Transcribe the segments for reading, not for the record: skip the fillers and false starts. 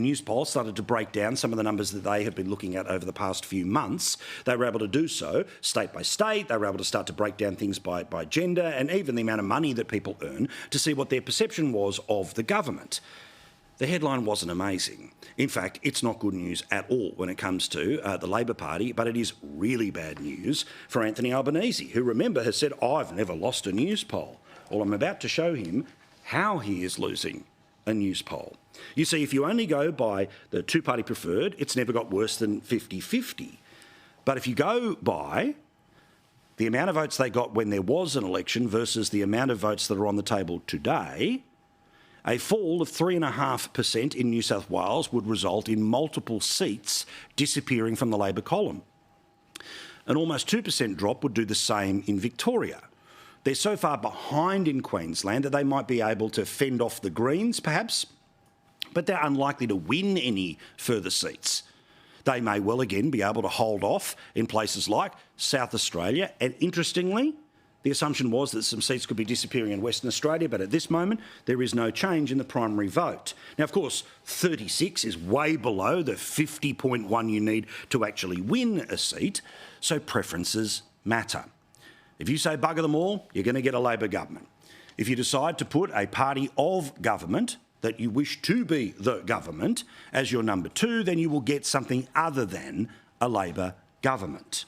when Newspoll started to break down some of the numbers that they have been looking at over the past few months, they were able to do so state by state. They were able to start to break down things by gender and even the amount of money that people earn to see what their perception was of the government. The headline wasn't amazing. In fact, it's not good news at all when it comes to the Labor Party, but it is really bad news for Anthony Albanese, who, remember, has said, I've never lost a Newspoll. Well, I'm about to show him how he is losing a Newspoll. You see, if you only go by the two-party preferred, it's never got worse than 50-50. But if you go by the amount of votes they got when there was an election versus the amount of votes that are on the table today, a fall of 3.5% in New South Wales would result in multiple seats disappearing from the Labor column. An almost 2% drop would do the same in Victoria. They're so far behind in Queensland that they might be able to fend off the Greens, perhaps, but they're unlikely to win any further seats. They may well again be able to hold off in places like South Australia, and interestingly, the assumption was that some seats could be disappearing in Western Australia, but at this moment, there is no change in the primary vote. Now, of course, 36 is way below the 50.1 you need to actually win a seat, so preferences matter. If you say bugger them all, you're going to get a Labor government. If you decide to put a party of government that you wish to be the government as your number two, then you will get something other than a Labor government.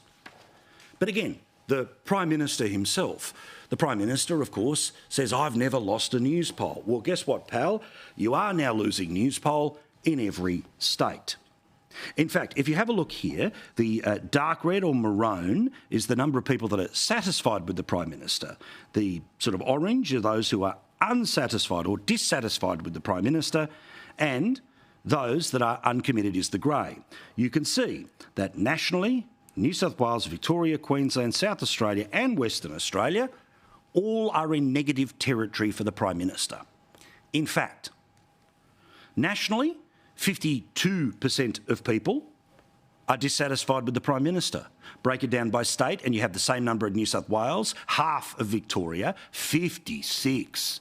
But again, the Prime Minister himself, the Prime Minister, of course, says, I've never lost a Newspoll. Well, guess what, pal? You are now losing Newspoll in every state. In fact, if you have a look here, the dark red or maroon is the number of people that are satisfied with the Prime Minister. The sort of orange are those who are unsatisfied or dissatisfied with the Prime Minister, and those that are uncommitted is the grey. You can see that nationally, New South Wales, Victoria, Queensland, South Australia and Western Australia all are in negative territory for the Prime Minister. In fact, nationally, 52% of people are dissatisfied with the Prime Minister. Break it down by state and you have the same number in New South Wales, half of Victoria, 56%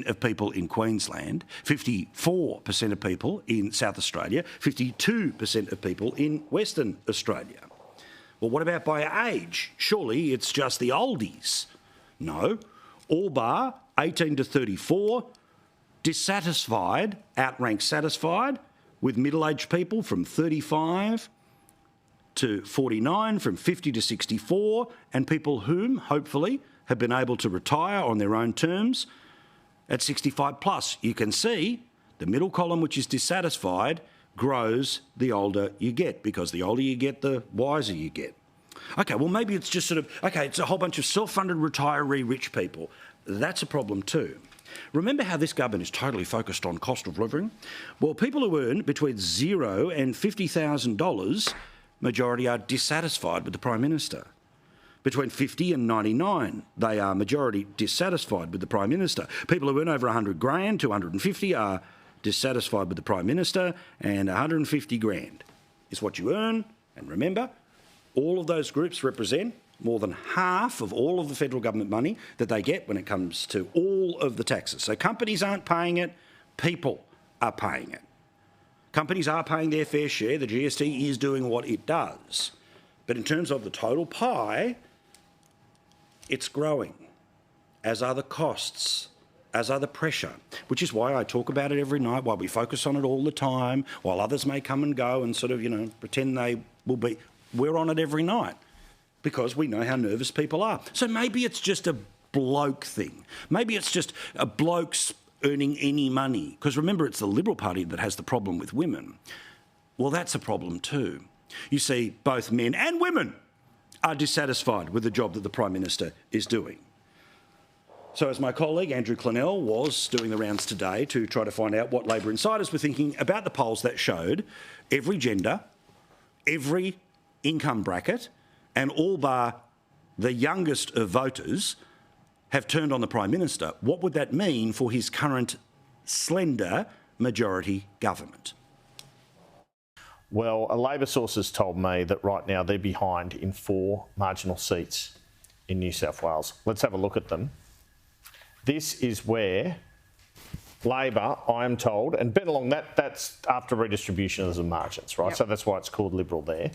of people in Queensland, 54% of people in South Australia, 52% of people in Western Australia. Well, what about by age? Surely it's just the oldies. No, all bar 18 to 34, dissatisfied, outrank satisfied, with middle-aged people from 35 to 49, from 50 to 64, and people whom, hopefully, have been able to retire on their own terms at 65 plus. You can see the middle column, which is dissatisfied, grows the older you get, because the older you get, the wiser you get. OK, well, maybe it's just sort of, OK, it's a whole bunch of self-funded retiree rich people. That's a problem too. Remember how this government is totally focused on cost of living? Well, people who earn between $0 and $50,000, majority are dissatisfied with the Prime Minister. Between 50 and 99, they are majority dissatisfied with the Prime Minister. People who earn over 100 grand, 250 are dissatisfied with the Prime Minister, and 150 grand is what you earn. And remember, all of those groups represent more than half of all of the federal government money that they get when it comes to all of the taxes. So companies aren't paying it, people are paying it. Companies are paying their fair share. The GST is doing what it does. But in terms of the total pie, it's growing, as are the costs, as are the pressure, which is why I talk about it every night, why we focus on it all the time, while others may come and go and sort of, pretend they will be. We're on it every night because we know how nervous people are. So maybe it's just a bloke thing. Maybe it's just a bloke's earning any money. Because remember, it's the Liberal Party that has the problem with women. Well, that's a problem too. You see, both men and women are dissatisfied with the job that the Prime Minister is doing. So as my colleague Andrew Clennell was doing the rounds today to try to find out what Labor insiders were thinking about the polls that showed every gender, every income bracket, and all bar the youngest of voters have turned on the Prime Minister, what would that mean for his current slender majority government? Well, a Labor source has told me that right now they're behind in 4 marginal seats in New South Wales. Let's have a look at them. This is where Labor, I am told, and Bennelong, that's after redistribution of the margins, right? Yep. So that's why it's called Liberal there.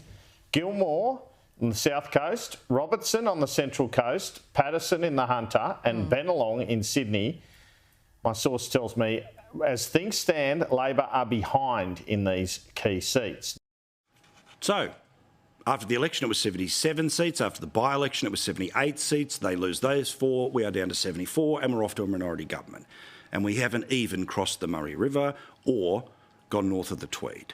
Gilmore on the South Coast, Robertson on the Central Coast, Patterson in the Hunter, and Bennelong in Sydney. My source tells me, as things stand, Labor are behind in these key seats. So, after the election, it was 77 seats. After the by-election, it was 78 seats. They lose those 4. We are down to 74, and we're off to a minority government. And we haven't even crossed the Murray River or gone north of the Tweed.